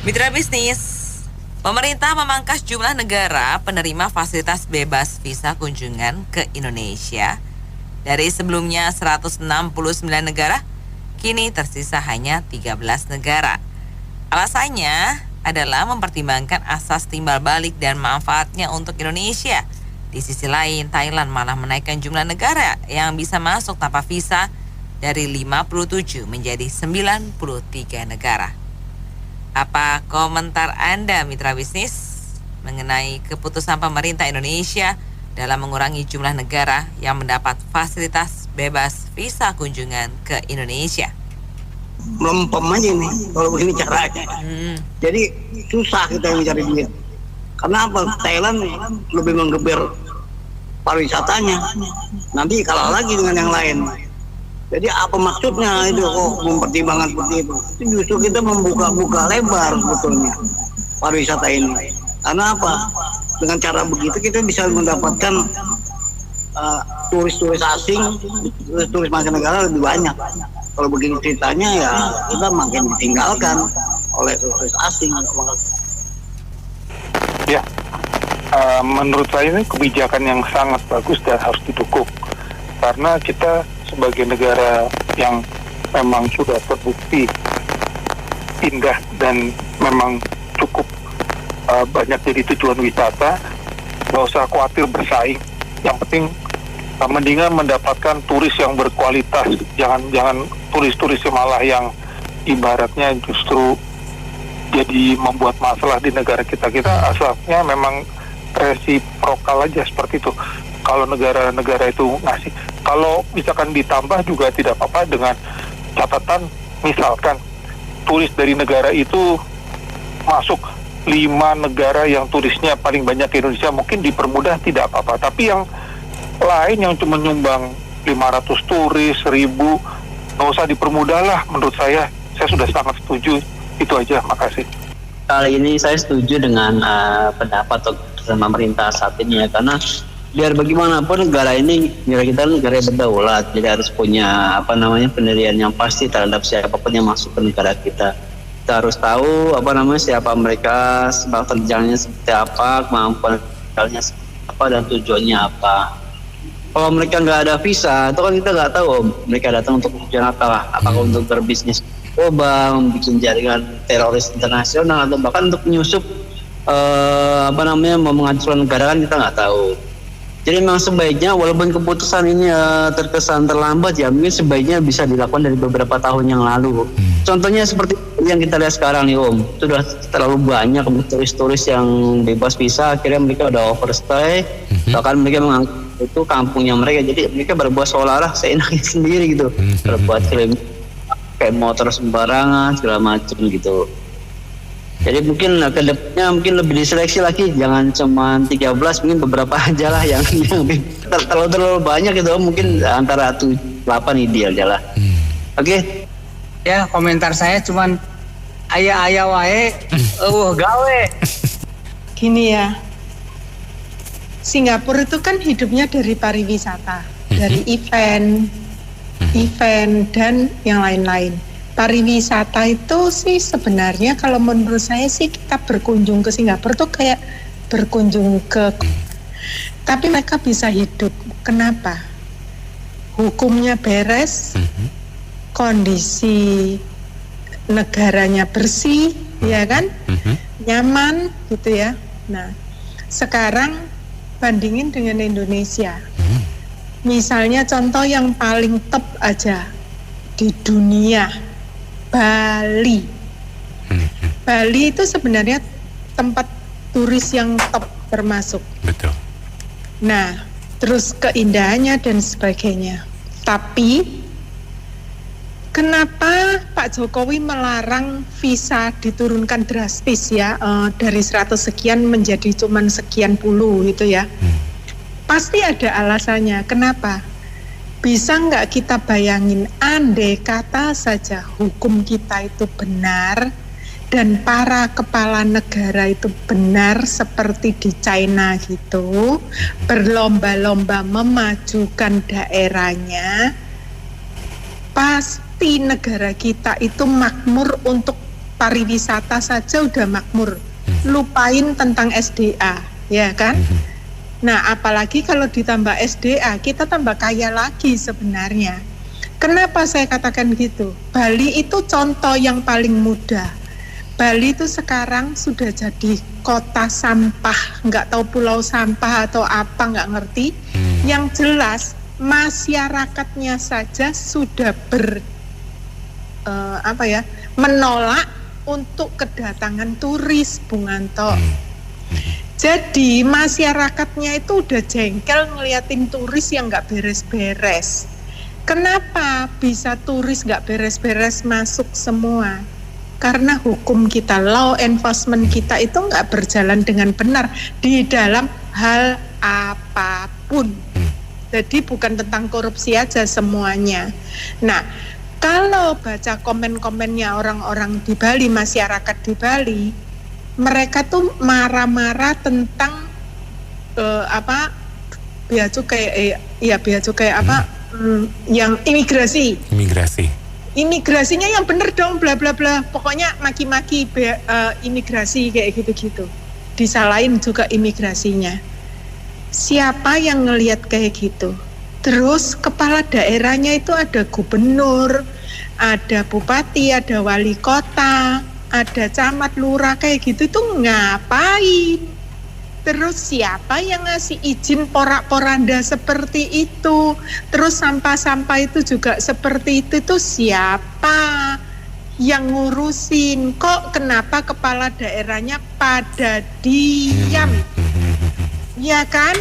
Mitra bisnis, pemerintah memangkas jumlah negara penerima fasilitas bebas visa kunjungan ke Indonesia. Dari sebelumnya 169 negara, kini tersisa hanya 13 negara. Alasannya adalah mempertimbangkan asas timbal balik dan manfaatnya untuk Indonesia. Di sisi lain, Thailand malah menaikkan jumlah negara yang bisa masuk tanpa visa dari 57 menjadi 93 negara. Apa komentar Anda, mitra bisnis, mengenai keputusan pemerintah Indonesia dalam mengurangi jumlah negara yang mendapat fasilitas bebas visa kunjungan ke Indonesia? Melempem aja nih kalau begini caranya. Jadi susah kita mencari duit. Karena apa? Thailand lebih menggeber pariwisatanya. Nanti kalah lagi dengan yang lain. Jadi apa maksudnya itu kok mempertimbangkan seperti itu? Itu justru kita membuka lebar sebetulnya pariwisata ini. Karena apa? Dengan cara begitu kita bisa mendapatkan turis-turis asing, turis mancanegara lebih banyak. Kalau begini ceritanya ya kita makin ditinggalkan oleh turis asing. Ya, menurut saya ini kebijakan yang sangat bagus dan harus didukung. Karena kita sebagai negara yang memang sudah terbukti indah dan memang cukup banyak jadi tujuan wisata, nggak usah khawatir bersaing. Yang penting mendingan mendapatkan turis yang berkualitas, jangan turis-turis malah yang ibaratnya justru jadi membuat masalah di negara kita. Kita asalnya memang resiprokal aja seperti itu. Kalau negara-negara itu ngasih, kalau misalkan ditambah juga tidak apa-apa dengan catatan misalkan turis dari negara itu masuk 5 negara yang turisnya paling banyak ke Indonesia, mungkin dipermudah tidak apa-apa. Tapi yang lain yang cuma nyumbang 500 turis, 1000, nggak usah dipermudah lah menurut saya. Saya sudah sangat setuju. Itu aja, makasih. Kali ini saya setuju dengan pendapat pemerintah saat ini ya, karena biar bagaimanapun negara ini, kita negara yang berdaulat, jadi harus punya pendirian yang pasti terhadap siapapun yang masuk ke negara kita. Kita harus tahu siapa mereka, sebab kerjanya seperti apa, kemampuan kerjanya seperti apa, dan tujuannya apa. Kalau mereka nggak ada visa, itu kan kita nggak tahu mereka datang untuk tujuan apa, apakah untuk berbisnis membuat jaringan teroris internasional, atau bahkan untuk menyusup menghancurkan negara, kan kita nggak tahu. Jadi memang sebaiknya, walaupun keputusan ini terkesan terlambat ya, mungkin sebaiknya bisa dilakukan dari beberapa tahun yang lalu. Contohnya seperti yang kita lihat sekarang nih Om, sudah terlalu banyak turis-turis yang bebas visa, akhirnya mereka udah overstay, bahkan mereka menganggap itu kampungnya mereka, jadi mereka berbuat seolah-olah seenaknya sendiri gitu, berbuat klaim kayak motor sembarangan segala macam gitu. Jadi mungkin ke depannya mungkin lebih diseleksi lagi, jangan cuma 13, mungkin beberapa aja lah yang terlalu banyak gitu, mungkin antara 7-8 ideal aja lah. Oke. Ya, komentar saya cuman aya wae gawe. Gini ya, Singapura itu kan hidupnya dari pariwisata, dari event dan yang lain-lain. Pariwisata itu sih sebenarnya kalau menurut saya sih, kita berkunjung ke Singapura tuh kayak berkunjung ke, tapi mereka bisa hidup. Kenapa? Hukumnya beres, kondisi negaranya bersih, ya kan, nyaman gitu ya. Nah, sekarang bandingin dengan Indonesia. Misalnya contoh yang paling top aja di dunia, Bali. Bali itu sebenarnya tempat turis yang top termasuk. Betul. Nah, terus keindahannya dan sebagainya. Tapi kenapa Pak Jokowi melarang visa diturunkan drastis ya, dari 100 sekian menjadi cuman sekian puluh gitu ya? Pasti ada alasannya. Kenapa? Bisa nggak kita bayangin, andai kata saja hukum kita itu benar dan para kepala negara itu benar seperti di China gitu, berlomba-lomba memajukan daerahnya, pasti negara kita itu makmur untuk pariwisata saja udah makmur, lupain tentang SDA, ya kan? Nah, apalagi kalau ditambah SDA, kita tambah kaya lagi sebenarnya. Kenapa saya katakan gitu? Bali itu contoh yang paling mudah. Bali itu sekarang sudah jadi kota sampah, nggak tahu pulau sampah atau apa, nggak ngerti. Yang jelas masyarakatnya saja sudah menolak untuk kedatangan turis, Bung Anto. Jadi masyarakatnya itu udah jengkel ngeliatin turis yang nggak beres-beres. Kenapa bisa turis nggak beres-beres masuk semua? Karena hukum kita, law enforcement kita itu nggak berjalan dengan benar di dalam hal apapun. Jadi bukan tentang korupsi aja semuanya. Nah, kalau baca komen-komennya orang-orang di Bali, masyarakat di Bali, mereka tuh marah-marah tentang bea cukai, yang imigrasinya yang bener dong, bla bla bla, pokoknya maki-maki imigrasi kayak gitu-gitu, disalahin juga imigrasinya. Siapa yang ngelihat kayak gitu? Terus kepala daerahnya itu ada gubernur, ada bupati, ada wali kota, ada camat, lurah kayak gitu, itu ngapain? Terus siapa yang ngasih izin porak-poranda seperti itu? Terus sampah-sampah itu juga seperti itu siapa yang ngurusin? Kok kenapa kepala daerahnya pada diam? Ya kan?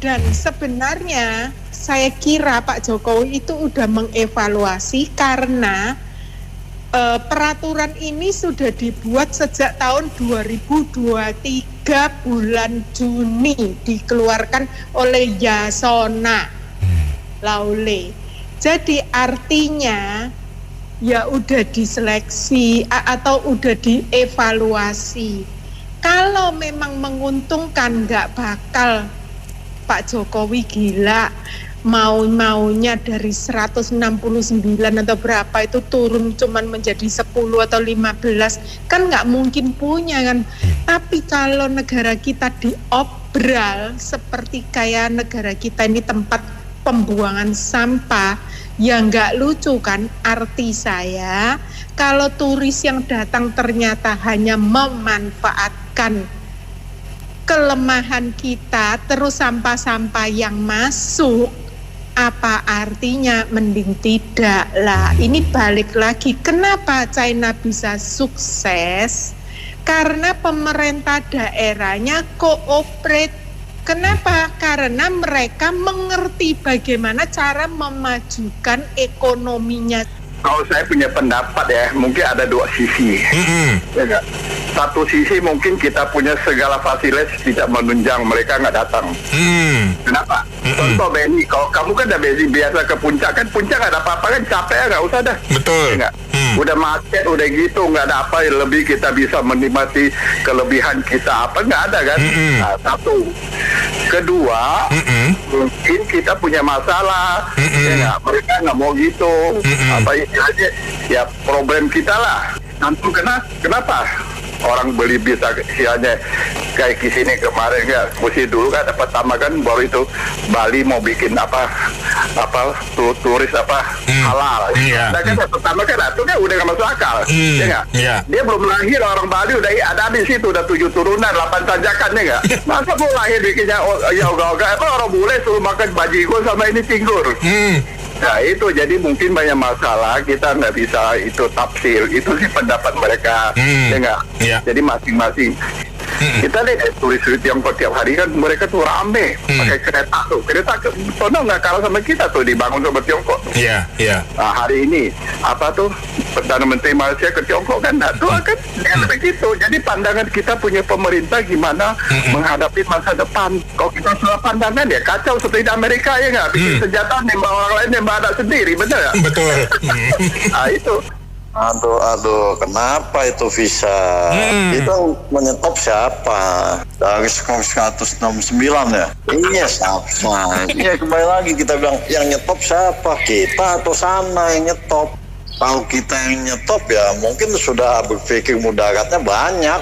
Dan sebenarnya saya kira Pak Jokowi itu udah mengevaluasi karena peraturan ini sudah dibuat sejak tahun 2023 bulan Juni, dikeluarkan oleh Yasona Laule. Jadi artinya ya udah diseleksi atau udah dievaluasi. Kalau memang menguntungkan, nggak bakal Pak Jokowi gila mau-maunya dari 169 atau berapa itu turun cuman menjadi 10 atau 15, kan nggak mungkin punya kan. Tapi kalau negara kita diobral seperti kayak negara kita ini tempat pembuangan sampah, ya nggak lucu kan. Arti saya, kalau turis yang datang ternyata hanya memanfaatkan kelemahan kita, terus sampah-sampah yang masuk, apa artinya? Mending tidak lah. Ini balik lagi, kenapa China bisa sukses? Karena pemerintah daerahnya cooperate. Kenapa? Karena mereka mengerti bagaimana cara memajukan ekonominya. Kalau saya punya pendapat ya, mungkin ada dua sisi. Ya gak? Satu sisi mungkin kita punya segala fasilitas tidak menunjang, mereka nggak datang. Kenapa? Contoh Benny, kalau kamu kan udah biasa ke puncak, kan puncak nggak ada apa-apa kan, capek ya nggak usah dah. Betul. Ya udah macet, udah gitu, nggak ada apa yang lebih kita bisa menikmati kelebihan kita apa, nggak ada kan. Nah, satu. Kedua, mungkin kita punya masalah, ya gak? Mereka nggak mau gitu. Apa istilahnya? Ya problem kita lah. Nanti kenapa? Orang beli bisa istilahnya kayak di sini kemarin ya, mesti dulu kan ada pertama kan baru itu Bali mau bikin turis halal. Nah kan pertama kan itu kan udah nggak masuk akal, ya nggak? Dia belum lahir orang Bali udah ada di situ, udah 7 turunan 8 tanjakan ya nggak? Masa mau lahir bikinnya ogah-ogah? Apa orang bule suruh makan bajigo sama ini cinggur? Nah itu jadi mungkin banyak masalah, kita nggak bisa itu tafsir, itu sih pendapat mereka, ya nggak? Jadi masing-masing. Kita lihat turis Tiongkok tiap hari kan mereka tuh rame pakai kereta sono nggak kalah sama kita tuh dibangun sama Tiongkok. Nah hari ini Perdana Menteri Malaysia ke Tiongkok kan, nah tuh kan begitu. Jadi pandangan kita punya pemerintah gimana menghadapi masa depan. Kalau kita salah pandangan ya kacau seperti di Amerika ya nggak, bikin senjata nembak orang lain nembak anak sendiri, bener ya? Betul. Nah itu. Aduh, kenapa itu visa? Itu menyetop siapa? Dari 169 ya? Iya, siapa? Iya, kembali lagi kita bilang yang nyetop siapa? Kita atau sana yang nyetop? Kalau kita yang nyetop ya mungkin sudah berpikir mudaratnya banyak.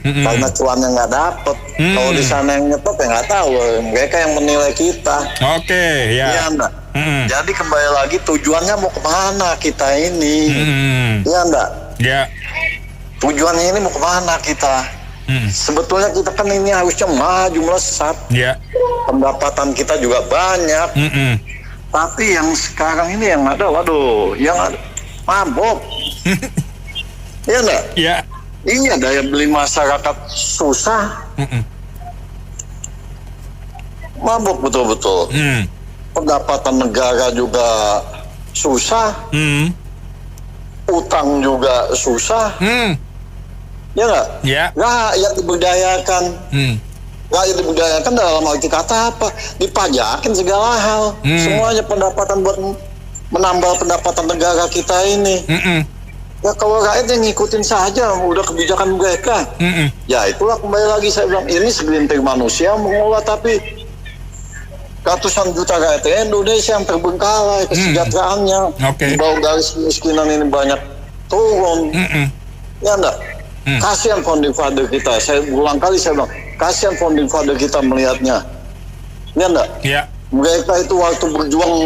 Karena cuannya nggak dapet. Kalau di sana yang nyetop ya nggak tahu. Mereka yang menilai kita. Oke, ya. Iya enggak? Jadi kembali lagi tujuannya mau kemana kita ini? Iya enggak? Ya. Tujuannya ini mau kemana kita? Sebetulnya kita kan ini harusnya maju melesat. Ya. Pendapatan kita juga banyak. Tapi yang sekarang ini yang ada, waduh, yang ada mabok. Iya enggak? Ya. Iya, daya beli masyarakat susah. Mabok betul-betul. Pendapatan negara juga susah. Utang juga susah. Ya enggak? Ya. Rakyat diberdayakan. Rakyat diberdayakan dalam arti kata apa? Dipajakin segala hal. Semuanya pendapatan buat menambah pendapatan negara kita ini. Ya kalau rakyat yang ngikutin saja udah kebijakan mereka. Ya itulah kembali lagi saya bilang ini segelintir manusia mengelola, tapi ratusan juta rakyat Indonesia yang terbengkalai kesejahteraannya. Di bawah garis kemiskinan ini banyak turun. Ya enggak? Kasihan founding father kita. Saya berulang kali saya bilang, kasihan founding father kita melihatnya. Ya enggak? Ya. Mereka itu waktu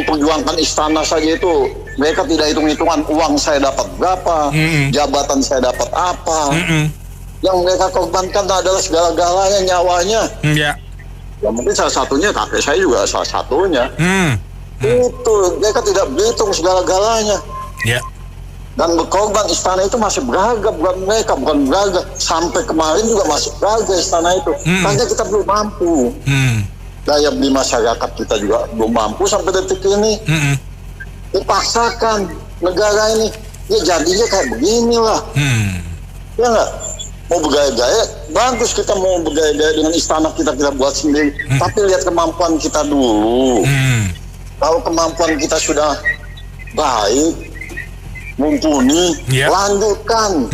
perjuangkan istana saja itu, mereka tidak hitung-hitungan uang saya dapat berapa, jabatan saya dapat apa. Yang mereka korbankan adalah segala-galanya, nyawanya. Ya mungkin salah satunya kakek saya juga salah satunya. Itu mereka tidak berhitung segala-galanya. Ya. Dan berkorban istana itu masih berharga bukan mereka, bukan berharga. Sampai kemarin juga masih berharga istana itu. Karena kita belum mampu. Daya beli masyarakat kita juga belum mampu sampai detik ini. Dipaksakan negara ini, ya jadinya kayak beginilah. Ya nggak? Mau bergaya-gaya, bagus kita mau bergaya-gaya dengan istana kita buat sendiri. Tapi lihat kemampuan kita dulu. Kalau kemampuan kita sudah baik, mumpuni, lanjutkan.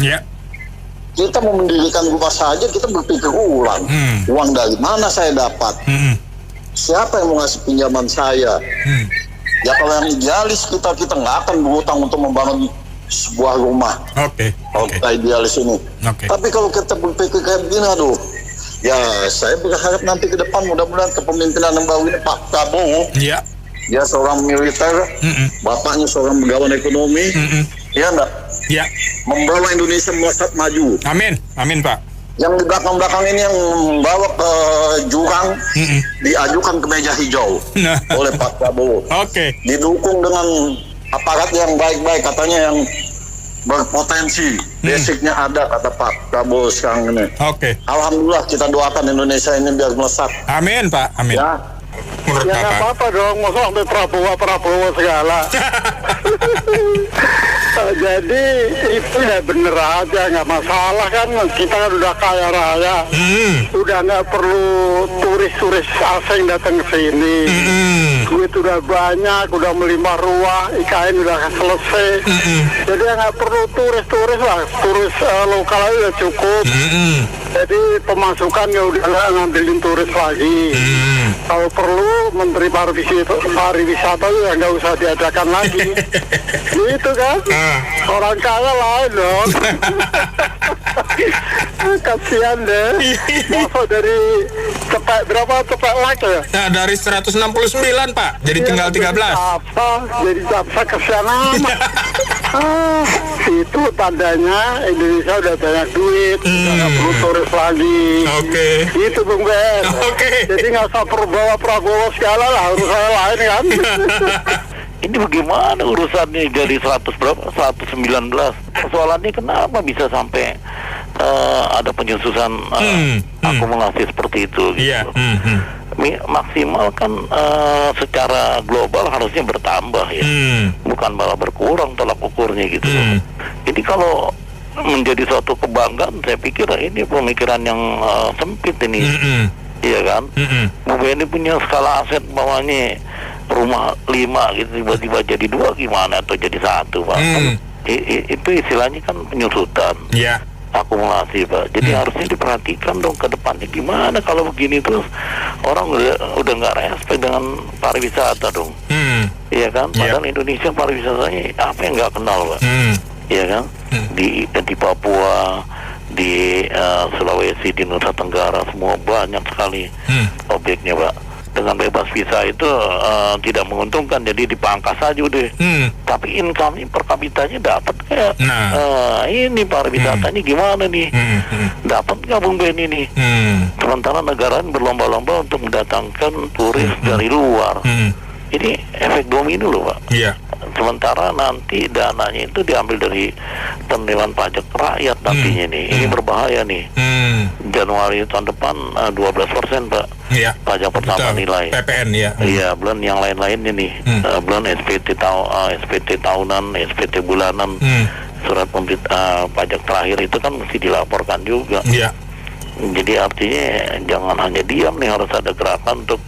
Kita mau mendirikan rumah saja, kita berpikir ulang. Uang dari mana saya dapat? Siapa yang mau ngasih pinjaman saya? Ya kalau yang idealis kita nggak akan berhutang untuk membangun sebuah rumah. Kalau kita idealis ini. Tapi kalau kita berpikir kayak begini, aduh, ya saya berharap nanti ke depan mudah-mudahan kepemimpinan yang baru ini Pak Prabowo. Dia seorang militer, bapaknya seorang pegawai ekonomi. Ya enggak? Ya. Membawa Indonesia melesat maju. Amin, amin Pak. Yang di belakang-belakang ini yang membawa ke jurang diajukan ke meja hijau oleh Pak Prabowo. Didukung dengan aparat yang baik-baik, katanya yang berpotensi. Basicnya ada kata Pak Prabowo sekarang ini. Alhamdulillah kita doakan Indonesia ini biar melesat. Amin Pak, amin. Ya. Menurut ya nggak apa-apa dong, masa sampai Prabowo segala. Jadi itu ya bener aja, nggak masalah kan, kita kan udah kaya raya, udah nggak perlu turis-turis asing datang ke sini, duit udah banyak, udah melimpah ruah, IKN udah selesai, jadi nggak perlu turis-turis lah, turis lokal aja udah cukup. Jadi pemasukan ya udah nggak ngambilin turis lagi. Kalau perlu Menteri Pariwisata ya nggak usah diadakan lagi. Gitu kan? Orang kaya lain dong. Kasihan deh. Masa dari cepet lagi ya? Nah, dari 169 Pak, jadi tinggal 13. Jadi jaksa kesian amat. Itu tandanya Indonesia udah banyak duit, udah nggak perlu turis lagi. Itu Bung Ben. Jadi nggak usah bawa Prabowo segala lah, harus saya lain kan. Ini bagaimana urusannya dari 119? Persoalannya kenapa bisa sampai ada penyususan akumulasi seperti itu? Gitu. Maksimal kan secara global harusnya bertambah ya, bukan malah berkurang tolak ukurnya gitu. Jadi kalau menjadi suatu kebanggaan, saya pikir ini pemikiran yang sempit ini. Iya kan? Bu Beni punya skala aset bawahnya rumah 5 gitu, tiba-tiba jadi 2 gimana, atau jadi 1 Pak. Itu istilahnya kan penyusutan, akumulasi Pak. Jadi harusnya diperhatikan dong ke depannya gimana kalau begini terus, orang udah nggak respect dengan pariwisata dong. Iya kan? Padahal Indonesia pariwisatanya apa yang nggak kenal, Pak? Iya kan? Di Papua, di Sulawesi, di Nusa Tenggara, semua banyak sekali objeknya, Pak. Dengan bebas visa itu tidak menguntungkan, jadi dipangkas aja deh. Tapi income per kapitanya dapat kayak ini pariwisata ini gimana nih? Dapat nggak Bung Ben ini? Sementara negara berlomba-lomba untuk mendatangkan turis dari luar. Ini efek domino loh, Pak. Sementara nanti dananya itu diambil dari penerimaan pajak rakyat nantinya nih. Ini berbahaya nih. Januari tahun depan 12%, Pak. Pajak pertama nilai. PPN ya. Iya, belum yang lain-lainnya nih. Belum SPT tahunan, SPT bulanan. Surat pajak terakhir itu kan mesti dilaporkan juga. Jadi artinya jangan hanya diam nih, harus ada gerakan untuk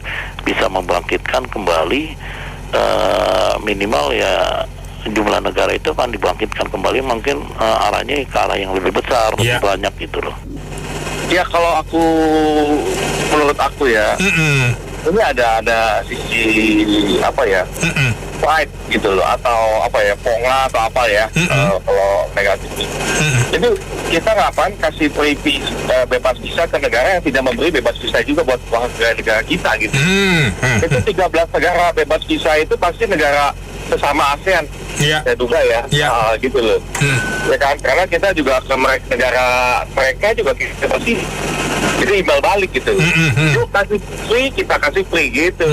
bisa membangkitkan kembali minimal ya jumlah negara itu kan dibangkitkan kembali, mungkin arahnya ke arah yang lebih besar, lebih banyak gitu loh. Ya kalau menurut aku ya, ini ada sisi apa ya, pride gitu loh, atau apa ya, pongla atau apa ya, kalau negatif. Jadi kita ngapain kasih bebas visa ke negara yang tidak memberi bebas visa juga buat negara kita gitu. Itu 13 negara bebas visa itu pasti negara sesama ASEAN. Saya duga ya, gitu loh. Ya kan, karena kita juga ke negara mereka juga kita pasti itu imbal balik gitu. Yuk kasih free, kita kasih free gitu,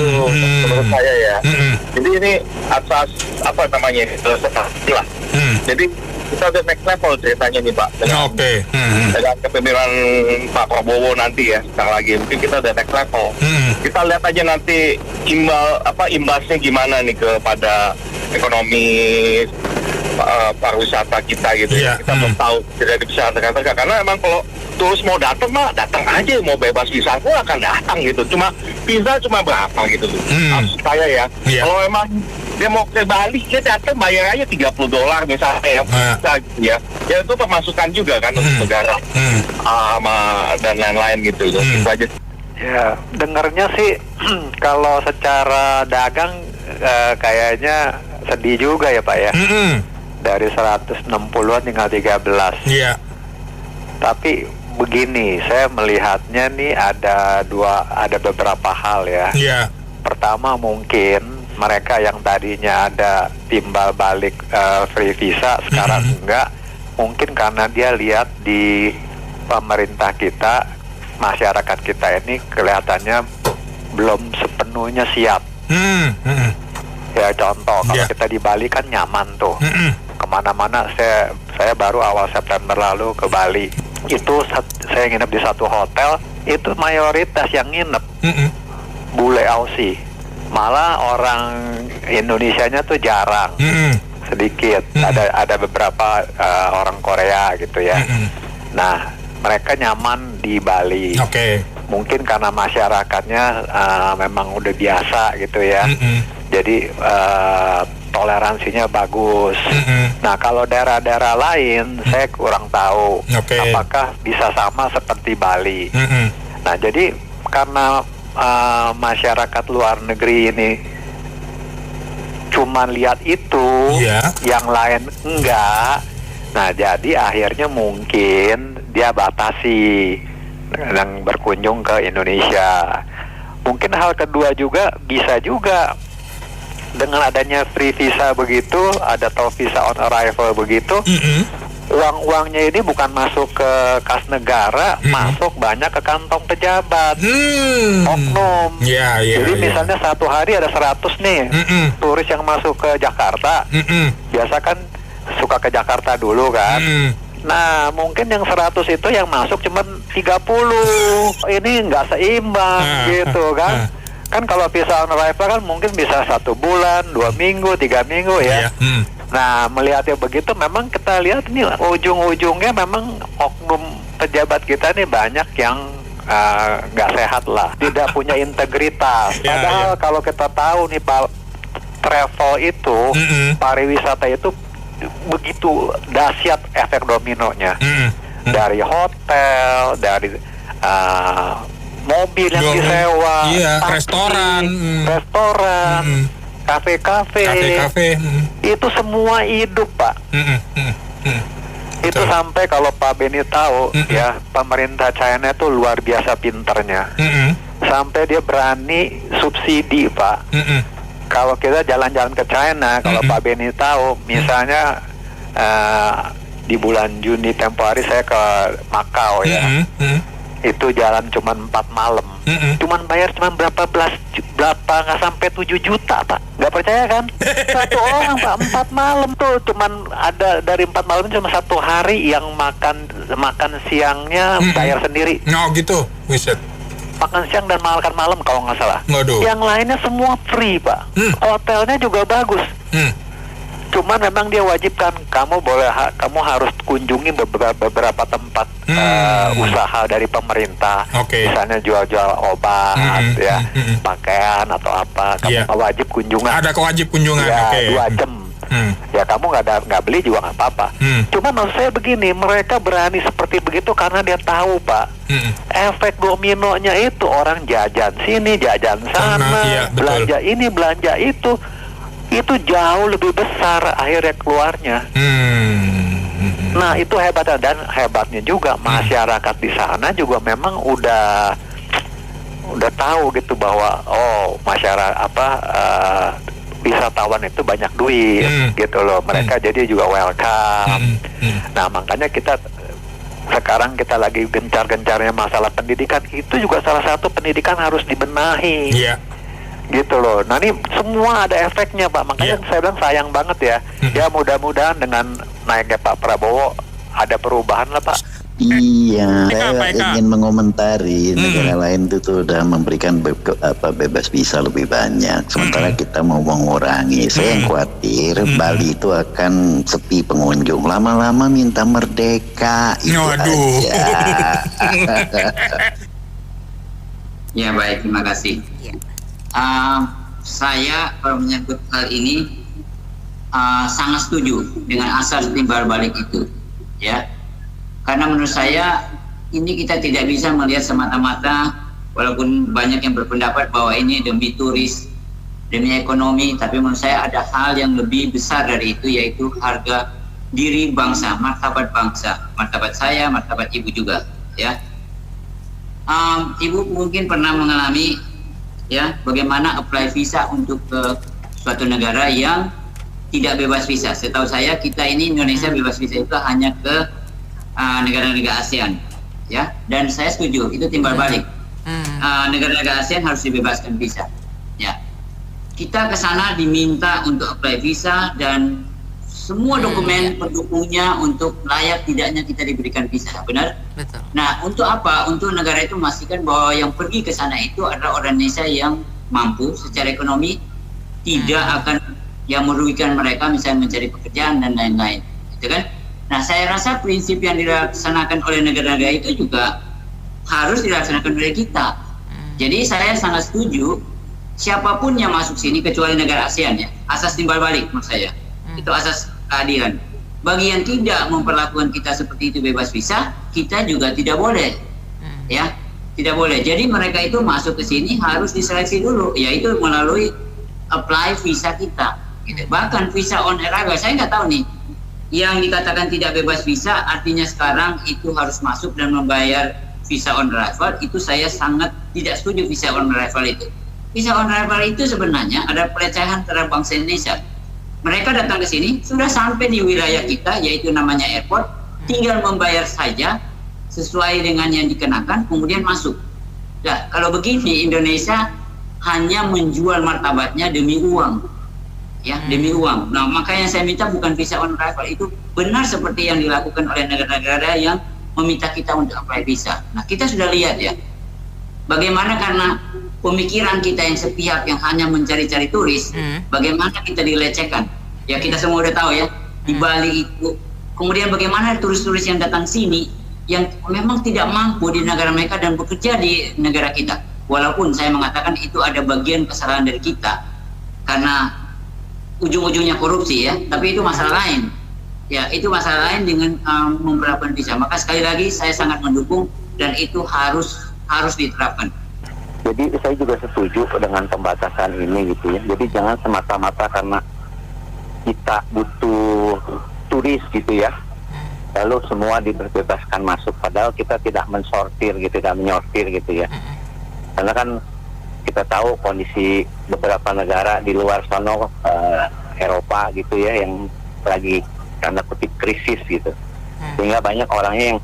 menurut saya ya. Jadi ini asas apa namanya, lah. Jadi kita udah next level ceritanya nih Pak. Dengan kepemimpinan Pak Prabowo nanti ya, sekarang lagi mungkin kita udah next level. Kita lihat aja nanti imbasnya gimana nih kepada ekonomi pariwisata kita gitu ya. Kita belum tahu, tidak bisa terkata, karena emang kalau terus mau datang mah datang aja, mau bebas visa pun akan datang gitu. Cuma visa cuma berapa gitu loh. Maksud saya ya, kalau emang dia mau ke Bali, dia datang bayar aja $30 misalnya ya, ya itu pemasukan juga kan untuk negara, dan lain-lain gitu loh. Itu aja. Ya, dengarnya sih kalau secara dagang kayaknya sedih juga ya Pak ya. Dari 160-an tinggal 13. Tapi begini, saya melihatnya nih ada beberapa hal ya. Pertama mungkin mereka yang tadinya ada timbal balik free visa sekarang enggak, mungkin karena dia lihat di pemerintah kita, masyarakat kita ini kelihatannya belum sepenuhnya siap. Ya contoh, kalau kita di Bali kan nyaman tuh, kemana-mana. Saya baru awal September lalu ke Bali, itu saya nginep di satu hotel, itu mayoritas yang nginep bule Aussie, malah orang Indonesianya tuh jarang, sedikit. Ada beberapa orang Korea gitu ya. Nah, mereka nyaman di Bali. Mungkin karena masyarakatnya memang udah biasa gitu ya. Jadi toleransinya bagus. Nah, kalau daerah-daerah lain saya kurang tahu apakah bisa sama seperti Bali. Nah, jadi karena masyarakat luar negeri ini cuman lihat itu, yang lain enggak. Nah, jadi akhirnya mungkin dia batasi yang berkunjung ke Indonesia. Mungkin hal kedua juga bisa juga dengan adanya free visa begitu, ada toh visa on arrival begitu, uang-uangnya ini bukan masuk ke kas negara, masuk banyak ke kantong pejabat, oknum. Jadi misalnya satu hari ada 100 nih turis yang masuk ke Jakarta. Biasa kan suka ke Jakarta dulu kan. Nah, mungkin yang 100 itu yang masuk cuma 30. Ini nggak seimbang gitu kan. Kan kalau visa on arrival kan mungkin bisa 1 bulan, 2 minggu, 3 minggu ya. Nah, melihatnya begitu memang kita lihat nih ujung-ujungnya memang oknum pejabat kita nih banyak yang nggak sehat lah, tidak punya integritas. Padahal kalau kita tahu nih Pak, travel itu, pariwisata itu begitu dahsyat efek dominonya. Dari hotel, dari mobil yang disewa, taksi, restoran, kafe-kafe, itu semua hidup, Pak. Itu sampai kalau Pak Beni tahu ya, pemerintah China itu luar biasa pinternya. Sampai dia berani subsidi, Pak. Kalau kita jalan-jalan ke China, kalau Pak Beni tahu, misalnya di bulan Juni tempo hari saya ke Macau ya. Itu jalan cuma 4 malam. Cuman bayar cuma berapa nggak sampai 7 juta, Pak. Nggak percaya kan? Satu orang, Pak, 4 malam tuh cuman ada dari 4 malam cuma 1 hari yang makan siangnya bayar sendiri. Oh gitu, wiset. Makan siang dan makan malam kalau nggak salah. Yang lainnya semua free, Pak. Hotelnya juga bagus. Cuman memang dia wajibkan kamu harus kunjungi beberapa tempat usaha dari pemerintah. Misalnya jual-jual obat ya, pakaian atau apa. Kamu wajib kunjungan. Ada wajib kunjungan. Ya, 2 jam. Ya kamu nggak beli juga nggak apa-apa. Cuma maksud saya begini, mereka berani seperti begitu karena dia tahu, Pak, efek dominonya itu orang jajan sini, jajan sana, belanja ini, belanja itu jauh lebih besar akhirnya keluarnya. Nah itu hebatnya, dan hebatnya juga masyarakat di sana juga memang udah tahu gitu bahwa masyarakat wisatawan itu banyak duit gitu loh. Mereka jadi juga welcome. Nah makanya sekarang kita lagi gencar-gencarnya masalah pendidikan. Itu juga salah satu pendidikan harus dibenahi. Gitu loh. Nah ini semua ada efeknya, Pak. Makanya saya bilang sayang banget ya. Ya mudah-mudahan dengan naiknya Pak Prabowo ada perubahan lah, Pak. Iya, saya ingin mengomentari negara lain itu udah memberikan bebas visa lebih banyak, sementara kita mau mengurangi. Saya yang khawatir Bali itu akan sepi pengunjung, lama-lama minta merdeka. Itu aja. Ya baik, terima kasih. Saya kalau menyangkut hal ini sangat setuju dengan asas timbal balik itu, ya. Karena menurut saya ini kita tidak bisa melihat semata-mata, walaupun banyak yang berpendapat bahwa ini demi turis, demi ekonomi, tapi menurut saya ada hal yang lebih besar dari itu, yaitu harga diri bangsa, martabat saya, martabat ibu juga, ya. Ibu mungkin pernah mengalami, ya, bagaimana apply visa untuk ke suatu negara yang tidak bebas visa. Setahu saya kita ini Indonesia bebas visa itu hanya ke negara-negara ASEAN, ya, dan saya setuju itu timbal balik. Negara-negara ASEAN harus dibebaskan visa, ya. Kita ke sana diminta untuk apply visa dan semua dokumen pendukungnya untuk layak tidaknya kita diberikan visa, benar? Betul. Nah, untuk apa? Untuk negara itu memastikan bahwa yang pergi ke sana itu adalah orang Indonesia yang mampu secara ekonomi, tidak akan yang merugikan mereka, misalnya mencari pekerjaan dan lain-lain, gitu kan? Nah, saya rasa prinsip yang dilaksanakan oleh negara-negara itu juga harus dilaksanakan oleh kita. Jadi saya sangat setuju siapapun yang masuk sini kecuali negara ASEAN, ya, asas timbal balik menurut saya. Itu asas keadilan. Bagi yang tidak memperlakukan kita seperti itu bebas visa, kita juga tidak boleh, ya, tidak boleh. Jadi mereka itu masuk ke sini harus diseleksi dulu, yaitu melalui apply visa kita. Gitu. Bahkan visa on arrival, saya nggak tahu nih. Yang dikatakan tidak bebas visa artinya sekarang itu harus masuk dan membayar visa on arrival. Itu saya sangat tidak setuju visa on arrival itu. Visa on arrival itu sebenarnya ada pelecehan terhadap bangsa Indonesia. Mereka datang ke sini, sudah sampai di wilayah kita, yaitu namanya airport, tinggal membayar saja sesuai dengan yang dikenakan, kemudian masuk. Nah, kalau begini Indonesia hanya menjual martabatnya demi uang. Ya, demi uang. Nah, makanya saya minta bukan visa on arrival, itu benar seperti yang dilakukan oleh negara-negara yang meminta kita untuk apply visa. Nah, kita sudah lihat ya, bagaimana karena pemikiran kita yang sepihak yang hanya mencari-cari turis, bagaimana kita dilecehkan. Ya, kita semua udah tahu ya, di Bali itu. Kemudian bagaimana turis-turis yang datang sini yang memang tidak mampu di negara mereka dan bekerja di negara kita. Walaupun saya mengatakan itu ada bagian kesalahan dari kita, karena ujung-ujungnya korupsi, ya, tapi itu masalah lain. Ya, itu masalah lain dengan memperlakukan visa. Maka sekali lagi saya sangat mendukung dan itu harus diterapkan. Jadi saya juga setuju dengan pembatasan ini gitu ya. Jadi jangan semata-mata karena kita butuh turis gitu ya, lalu semua dibebaskan masuk, padahal kita tidak mensortir gitu, tidak menyortir gitu ya. Karena kan kita tahu kondisi beberapa negara di luar sono, Eropa gitu ya, yang lagi tanda kutip krisis gitu, sehingga banyak orangnya yang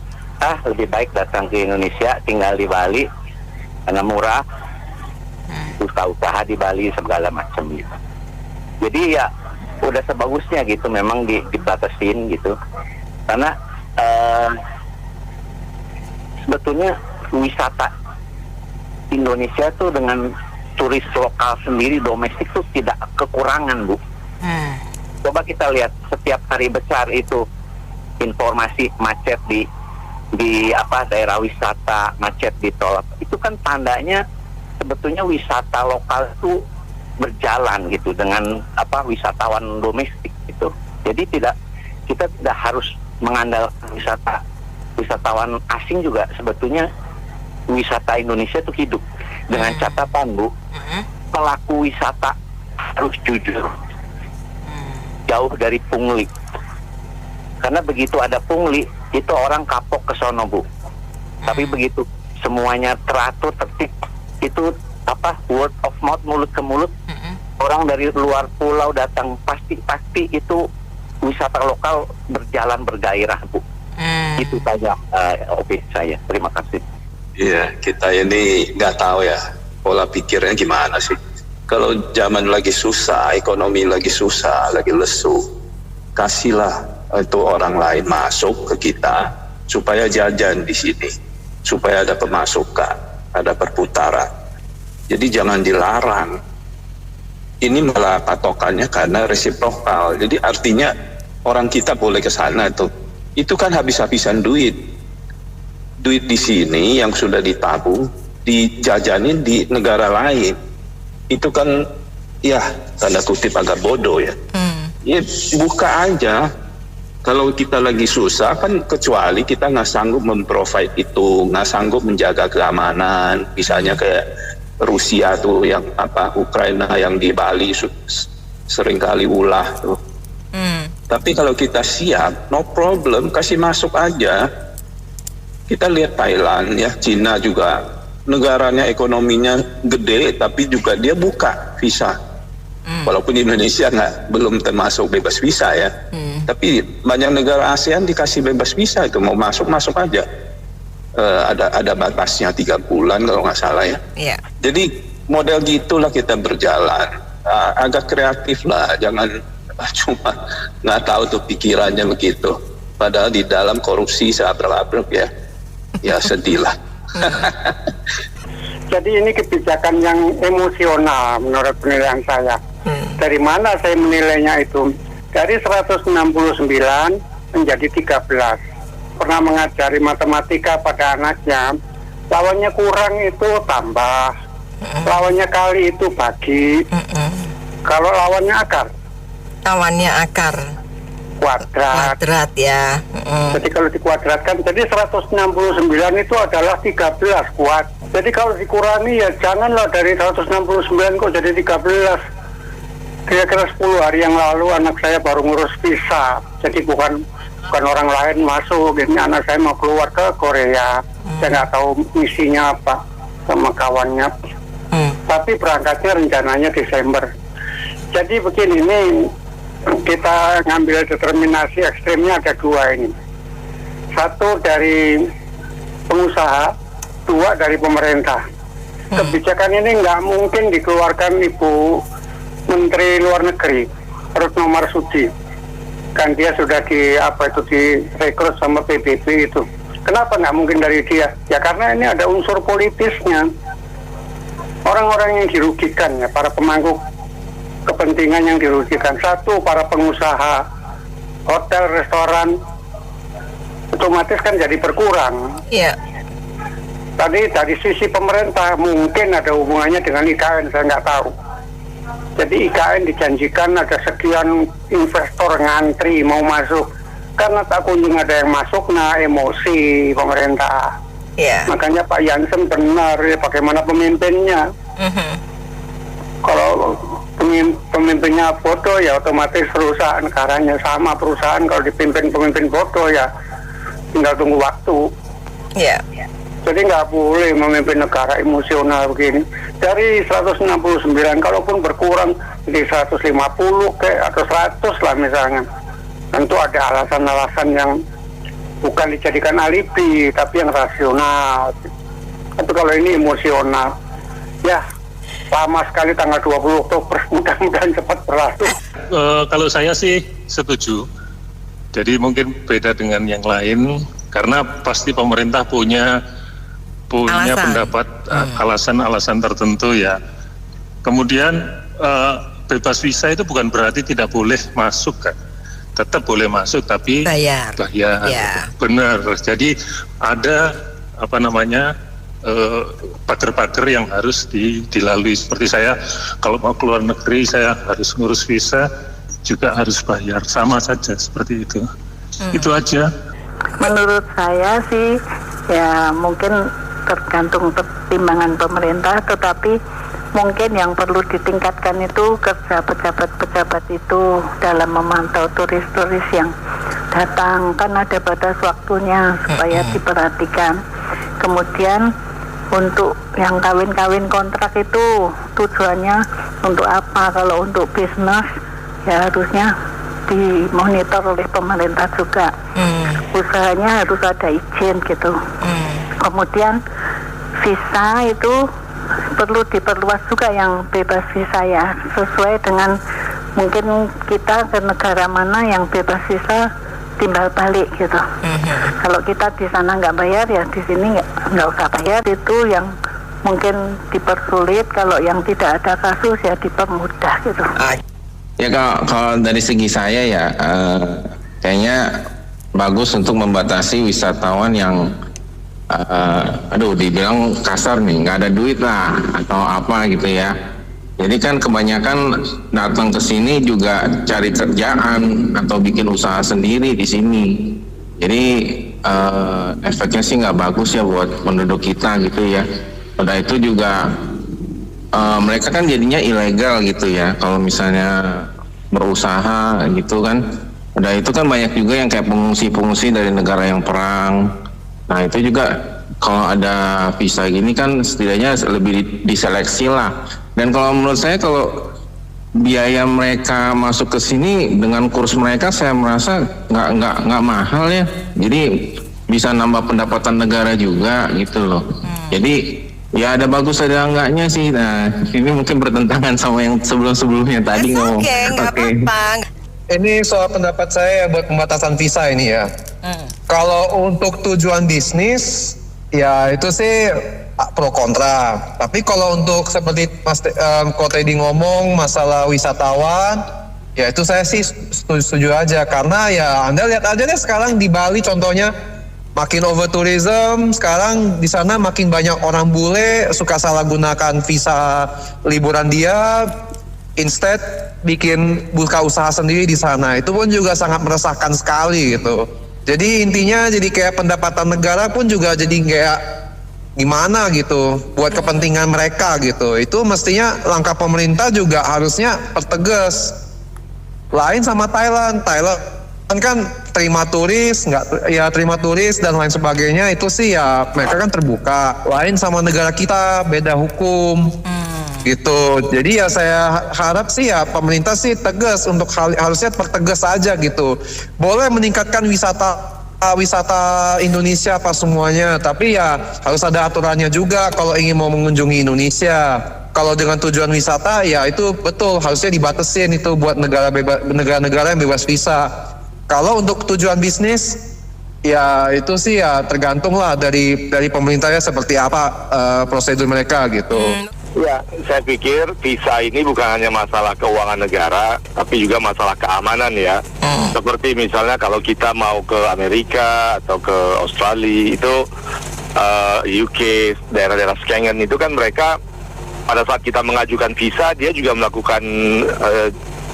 lebih baik datang ke Indonesia, tinggal di Bali karena murah, usaha-usaha di Bali segala macam gitu. Jadi ya udah sebagusnya gitu memang dibatasin gitu, karena sebetulnya wisata Indonesia tuh dengan turis lokal sendiri domestik tuh tidak kekurangan, Bu. Coba kita lihat setiap hari besar itu informasi macet di daerah wisata, macet di tol, itu kan tandanya sebetulnya wisata lokal itu berjalan gitu dengan wisatawan domestik itu. Jadi kita tidak harus mengandalkan wisatawan asing, juga sebetulnya wisata Indonesia itu hidup dengan catatan, Bu, pelaku wisata harus jujur, jauh dari pungli, karena begitu ada pungli itu orang kapok ke sono, Bu. Tapi begitu semuanya teratur, tertib, itu word of mouth, mulut ke mulut, orang dari luar pulau datang, pasti itu wisata lokal berjalan bergairah, Bu. Itu saja saya. Terima kasih. Iya, kita ini nggak tahu ya pola pikirnya gimana sih. Kalau zaman lagi susah, ekonomi lagi susah, lagi lesu, kasihlah itu orang lain masuk ke kita supaya jajan di sini, supaya ada pemasukan, ada perputaran. Jadi jangan dilarang. Ini malah patokannya karena resiprokal. Jadi artinya orang kita boleh ke sana tuh. Itu kan habis-habisan duit. Duit di sini yang sudah ditabung dijajanin di negara lain. Itu kan ya tanda kutip agak bodoh ya. Ya buka aja. Kalau kita lagi susah kan, kecuali kita nggak sanggup memprovide itu, nggak sanggup menjaga keamanan, misalnya kayak Rusia tuh yang Ukraina yang di Bali seringkali ulah tuh. Tapi kalau kita siap, no problem, kasih masuk aja. Kita lihat Thailand ya, Cina juga negaranya ekonominya gede, tapi juga dia buka visa. Walaupun Indonesia belum termasuk bebas visa ya, tapi banyak negara ASEAN dikasih bebas visa, itu mau masuk aja. Ada batasnya 3 bulan kalau nggak salah ya. Jadi model gitulah kita berjalan, agak kreatif lah, jangan cuma nggak tahu tuh pikirannya begitu. Padahal di dalam korupsi seabrek-abrek ya sedih lah. Jadi ini kebijakan yang emosional menurut penilaian saya. Dari mana saya menilainya itu? Dari 169 menjadi 13. Pernah mengajari matematika pada anaknya, lawannya kurang itu tambah, lawannya kali itu bagi, kalau lawannya akar kuadrat ya. Jadi kalau dikuadratkan, jadi 169 itu adalah 13 kuat. Jadi kalau dikurangi ya janganlah dari 169 kok jadi 13. Kira-kira 10 hari yang lalu anak saya baru ngurus visa, jadi bukan orang lain masuk. Ini anak saya mau keluar ke Korea, saya nggak tahu misinya apa sama kawannya. Tapi berangkatnya rencananya Desember. Jadi begini, ini kita ngambil determinasi ekstrimnya ada 2 ini. 1 dari pengusaha, 2 dari pemerintah. Kebijakan ini nggak mungkin dikeluarkan Ibu Menteri Luar Negeri Retno Marsudi, kan dia sudah direkrut sama PBB itu. Kenapa nggak mungkin dari dia? Ya karena ini ada unsur politisnya. Orang-orang yang dirugikan ya, para pemangku kepentingan yang dirugikan. 1, para pengusaha hotel, restoran, otomatis kan jadi berkurang. Iya. Tadi dari sisi pemerintah mungkin ada hubungannya dengan IKN, saya nggak tahu. Jadi IKN dijanjikan ada sekian investor ngantri mau masuk, karena tak kunjung ada yang masuk, nah emosi pemerintah. Makanya Pak Jansen benar ya, bagaimana pemimpinnya. Kalau pemimpinnya bodoh ya otomatis perusahaan negaranya sama. Perusahaan kalau dipimpin pemimpin bodoh ya tinggal tunggu waktu. Jadi nggak boleh memimpin negara emosional begini. Dari 169 kalaupun berkurang di 150 atau 100 lah misalnya, tentu ada alasan-alasan yang bukan dijadikan alibi tapi yang rasional. Tapi kalau ini emosional, ya lama sekali tanggal 20 Oktober, mudah-mudahan cepat berlalu. Kalau saya sih setuju. Jadi mungkin beda dengan yang lain karena pasti pemerintah punya pendapat alasan-alasan tertentu ya. Kemudian bebas visa itu bukan berarti tidak boleh masuk kan. Tetap boleh masuk tapi bayar. Benar. Jadi ada pagar-pagar yang harus dilalui. Seperti saya kalau mau keluar negeri saya harus ngurus visa juga harus bayar, sama saja seperti itu. Itu aja. Menurut saya sih ya mungkin tergantung pertimbangan pemerintah, tetapi mungkin yang perlu ditingkatkan itu kerja pejabat-pejabat itu dalam memantau turis-turis yang datang, kan ada batas waktunya supaya diperhatikan. Kemudian untuk yang kawin-kawin kontrak itu tujuannya untuk apa? Kalau untuk bisnis ya harusnya dimonitor oleh pemerintah juga. Usahanya harus ada izin gitu. Kemudian visa itu perlu diperluas juga yang bebas visa ya, sesuai dengan mungkin kita ke negara mana yang bebas visa timbal balik gitu. Kalau kita di sana nggak bayar ya di sini nggak usah bayar, itu yang mungkin dipersulit. Kalau yang tidak ada kasus ya dipermudah gitu. Ya kalau dari segi saya ya kayaknya bagus untuk membatasi wisatawan yang dibilang kasar nih, nggak ada duit lah atau apa gitu ya. Jadi kan kebanyakan datang ke sini juga cari kerjaan atau bikin usaha sendiri di sini. Jadi efeknya sih nggak bagus ya buat penduduk kita gitu ya. Udah itu juga mereka kan jadinya ilegal gitu ya. Kalau misalnya berusaha gitu kan, udah itu kan banyak juga yang kayak pengungsi dari negara yang perang. Nah itu juga kalau ada visa gini kan setidaknya lebih diseleksi lah. Dan kalau menurut saya kalau biaya mereka masuk ke sini dengan kurs mereka saya merasa nggak mahal ya. Jadi bisa nambah pendapatan negara juga gitu loh. Jadi ya ada bagus ada enggaknya sih. Nah ini mungkin bertentangan sama yang sebelumnya tadi ngomong. Oke. Ini soal pendapat saya buat pembatasan visa ini ya. Kalau untuk tujuan bisnis, ya itu sih pro kontra. Tapi kalau untuk seperti Mas Teddy ngomong masalah wisatawan, ya itu saya sih setuju aja. Karena ya Anda lihat aja deh sekarang di Bali contohnya, makin over tourism, sekarang di sana makin banyak orang bule suka salah gunakan visa liburan dia, instead bikin buka usaha sendiri di sana. Itu pun juga sangat meresahkan sekali gitu. Jadi intinya jadi kayak pendapatan negara pun juga jadi kayak gimana gitu buat kepentingan mereka gitu. Itu mestinya langkah pemerintah juga harusnya pertegas. Lain sama Thailand kan terima turis dan lain sebagainya, itu sih ya mereka kan terbuka. Lain sama negara kita, beda hukum gitu. Jadi ya saya harap sih ya pemerintah sih tegas untuk harusnya pertegas aja gitu. Boleh meningkatkan wisata Indonesia apa semuanya, tapi ya harus ada aturannya juga kalau ingin mau mengunjungi Indonesia. Kalau dengan tujuan wisata ya itu betul harusnya dibatasin itu buat negara-negara yang bebas visa. Kalau untuk tujuan bisnis ya itu sih ya tergantung lah dari pemerintahnya seperti apa prosedur mereka gitu. Ya, saya pikir visa ini bukan hanya masalah keuangan negara, tapi juga masalah keamanan ya. Seperti misalnya kalau kita mau ke Amerika atau ke Australia itu UK, daerah-daerah Schengen itu kan mereka pada saat kita mengajukan visa dia juga melakukan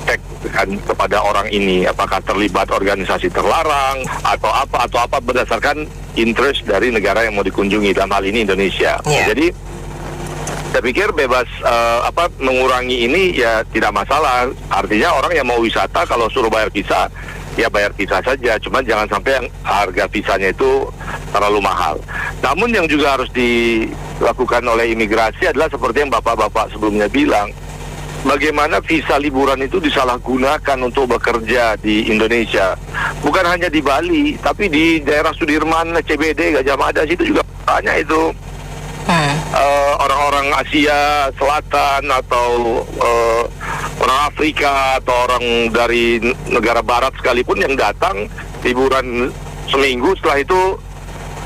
cek kan kepada orang ini, apakah terlibat organisasi terlarang atau apa berdasarkan interest dari negara yang mau dikunjungi, dalam hal ini Indonesia. Jadi saya pikir bebas mengurangi ini ya tidak masalah. Artinya orang yang mau wisata kalau suruh bayar visa ya bayar visa saja, cuman jangan sampai yang harga visanya itu terlalu mahal. Namun yang juga harus dilakukan oleh imigrasi adalah seperti yang bapak-bapak sebelumnya bilang, bagaimana visa liburan itu disalahgunakan untuk bekerja di Indonesia. Bukan hanya di Bali, tapi di daerah Sudirman, CBD, Gajah Mada situ juga banyak itu orang-orang Asia Selatan atau orang Afrika atau orang dari negara Barat sekalipun yang datang liburan seminggu, setelah itu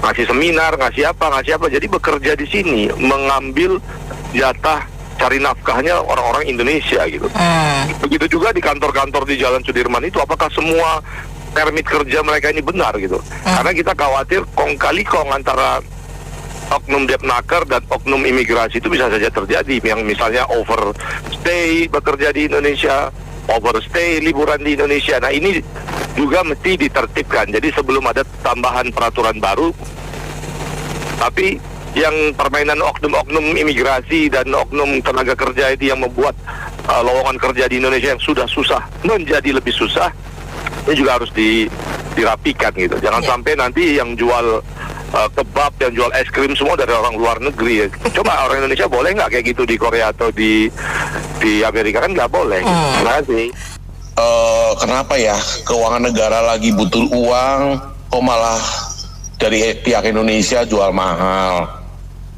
ngasih seminar, ngasih apa. Jadi bekerja di sini, mengambil jatah cari nafkahnya orang-orang Indonesia gitu. Begitu juga di kantor-kantor di Jalan Sudirman itu, apakah semua permit kerja mereka ini benar gitu? Karena kita khawatir kong kali kong antara oknum Depnaker dan oknum imigrasi itu bisa saja terjadi, yang misalnya overstay bekerja di Indonesia, overstay liburan di Indonesia. Nah ini juga mesti ditertibkan. Jadi sebelum ada tambahan peraturan baru, tapi yang permainan oknum-oknum imigrasi dan oknum tenaga kerja itu yang membuat lowongan kerja di Indonesia yang sudah susah menjadi lebih susah, ini juga harus dirapikan gitu. Jangan sampai nanti yang jual kebab, yang jual es krim semua dari orang luar negeri ya. Coba orang Indonesia boleh nggak kayak gitu di Korea atau di Amerika? Kan nggak boleh. Terima kasih. Kenapa ya keuangan negara lagi butuh uang, kok malah dari pihak Indonesia jual mahal?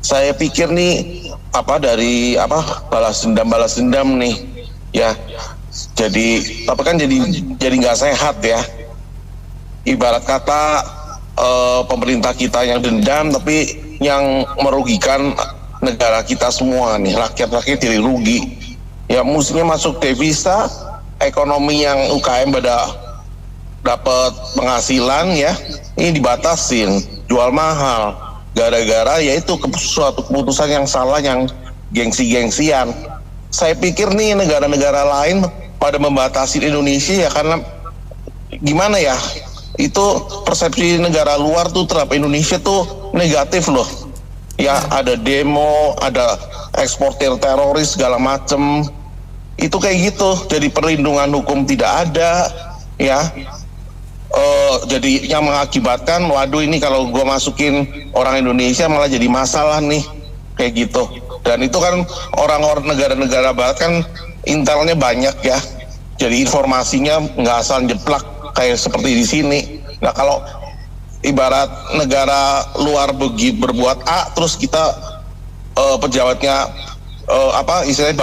Saya pikir nih dari balas dendam nih ya. Jadi tapi kan jadi nggak sehat ya. Ibarat kata pemerintah kita yang dendam, tapi yang merugikan negara kita semua nih, rakyat-rakyat jadi rugi. Ya mestinya masuk devisa, ekonomi yang UKM pada dapat penghasilan ya, ini dibatasin, jual mahal, gara-gara yaitu suatu keputusan yang salah, yang gengsi-gengsian. Saya pikir nih negara-negara lain pada membatasi Indonesia ya karena gimana ya, itu persepsi negara luar tuh terhadap Indonesia tuh negatif loh. Ya ada demo, ada eksportir teroris segala macem. Itu kayak gitu. Jadi perlindungan hukum tidak ada, ya. Jadi yang mengakibatkan, waduh ini kalau gue masukin orang Indonesia malah jadi masalah nih, kayak gitu. Dan itu kan orang-orang negara-negara Barat kan intelnya banyak ya. Jadi informasinya nggak asal jeplak kayak seperti di sini. Nah kalau ibarat negara luar berbuat A, terus kita pejabatnya istilahnya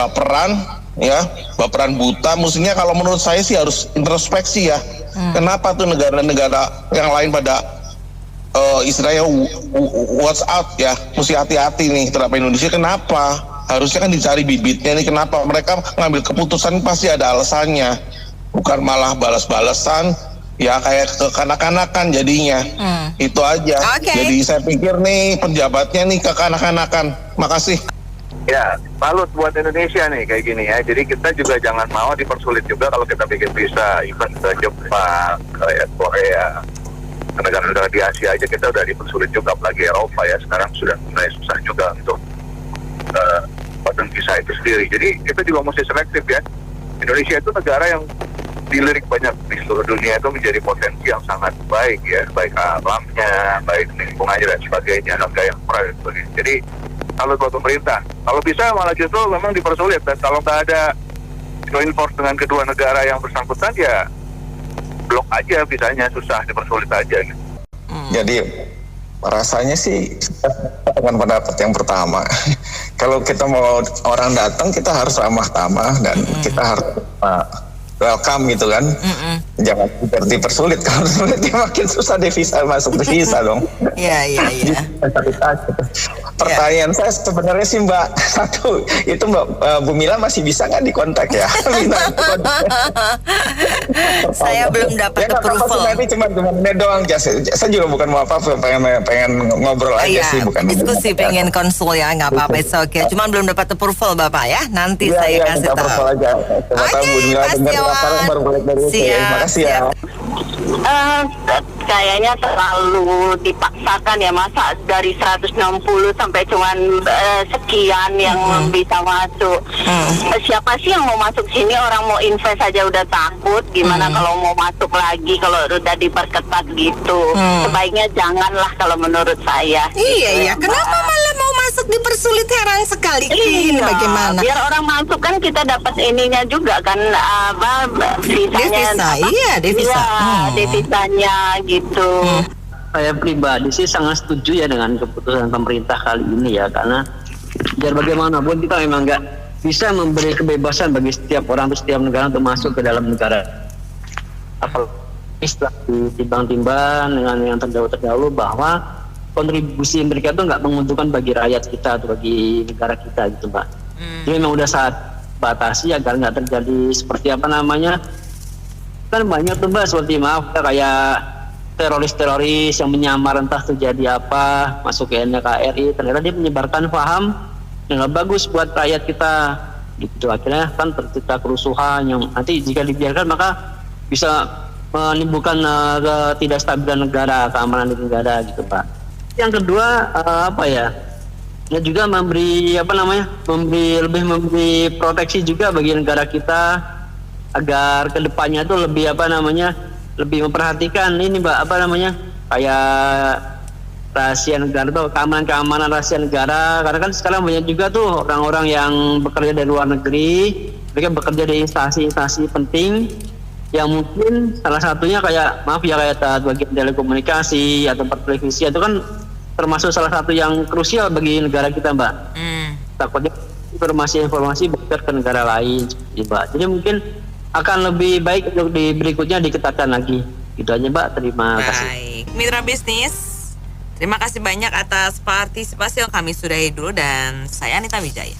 baperan buta, mestinya kalau menurut saya sih harus introspeksi ya. Kenapa tuh negara-negara yang lain pada istilahnya watch out ya, mesti hati-hati nih terhadap Indonesia. Kenapa? Harusnya kan dicari bibitnya nih, kenapa mereka ngambil keputusan pasti ada alasannya, bukan malah balas-balasan ya kayak kekanak-kanakan jadinya. Itu aja. Jadi saya pikir nih penjabatnya nih kekanak-kanakan. Makasih. Ya, salut buat Indonesia nih kayak gini ya. Jadi kita juga jangan mau dipersulit juga kalau kita bikin visa event ke Jepang, kayak Korea, negara-negara di Asia aja kita udah dipersulit juga, apalagi Eropa ya sekarang sudah mulai susah juga untuk paten visa itu sendiri. Jadi kita juga mesti selektif ya. Indonesia itu negara yang dilirik banyak di seluruh dunia, itu menjadi potensi yang sangat baik ya, baik alamnya, baik lingkungannya dan sebagainya, harga yang murah dan sebagainya. Jadi kalau buat pemerintah, kalau bisa malah justru memang dipersulit, dan kalau nggak ada joint force dengan kedua negara yang bersangkutan ya blok aja visanya, susah, dipersulit aja gitu. Jadi rasanya sih dengan pendapat yang pertama. Kalau kita mau orang datang, kita harus ramah tamah dan kita harus welcome gitu kan. Jangan dipersulit, kalau sulit makin susah devisa masuk devisa dong. Iya. Pertanyaan saya sebenarnya sih Mbak, satu itu Mbak Bu Mila masih bisa nggak dikontak ya? Saya belum dapat approval. Nanti cuma ini doang, saya juga bukan mau apa, pengen ngobrol aja sih, bukan diskusi, pengen konsul ya, nggak apa-apa, oke. Cuma belum dapat approval Bapak ya, nanti saya kasih tahu. Oke, baru balik dari Terima kasih ya. Kayaknya terlalu dipaksakan ya, masa dari 160 sampai cuman sekian yang bisa masuk. Siapa sih yang mau masuk sini? Orang mau invest aja udah takut, gimana kalau mau masuk lagi kalau udah diperketat gitu. Sebaiknya janganlah kalau menurut saya. Iya, kenapa malah mau masuk dipersulit, heran sekali. Ini bagaimana? Biar orang masuk kan kita dapat ininya juga kan, visanya. Devisa. Devisanya gitu. Saya pribadi sih sangat setuju ya dengan keputusan pemerintah kali ini ya, karena biar bagaimanapun kita memang nggak bisa memberi kebebasan bagi setiap orang atau setiap negara untuk masuk ke dalam negara. Apalagi setelah ditimbang-timbang dengan yang terdahulu bahwa kontribusi mereka itu nggak menguntungkan bagi rakyat kita atau bagi negara kita gitu Pak. Jadi memang udah saat batasi agar nggak terjadi seperti apa namanya, kan banyak tuh Mbak, seperti kayak teroris-teroris yang menyamar entah terjadi apa masuk ke NKRI, ternyata dia menyebarkan paham yang nggak bagus buat rakyat kita gitu. Akhirnya kan tercipta kerusuhan yang nanti jika dibiarkan maka bisa menimbulkan ketidakstabilan negara, keamanan di negara gitu Pak. Yang kedua ya juga memberi memberi proteksi juga bagi negara kita agar kedepannya itu lebih lebih memperhatikan ini Mbak kayak rahasia negara atau keamanan rahasia negara, karena kan sekarang banyak juga tuh orang-orang yang bekerja dari luar negeri, mereka bekerja di instansi-instansi penting yang mungkin salah satunya kayak bagian telekomunikasi atau televisi, itu kan termasuk salah satu yang krusial bagi negara kita Mbak. Takutnya informasi bocor ke negara lain Mbak. Jadi mungkin akan lebih baik untuk di berikutnya diketatkan lagi. Gitu aja Mbak, terima kasih. Baik, mitra bisnis, terima kasih banyak atas partisipasi yang kami sudahi dulu, dan saya Anita Wijaya.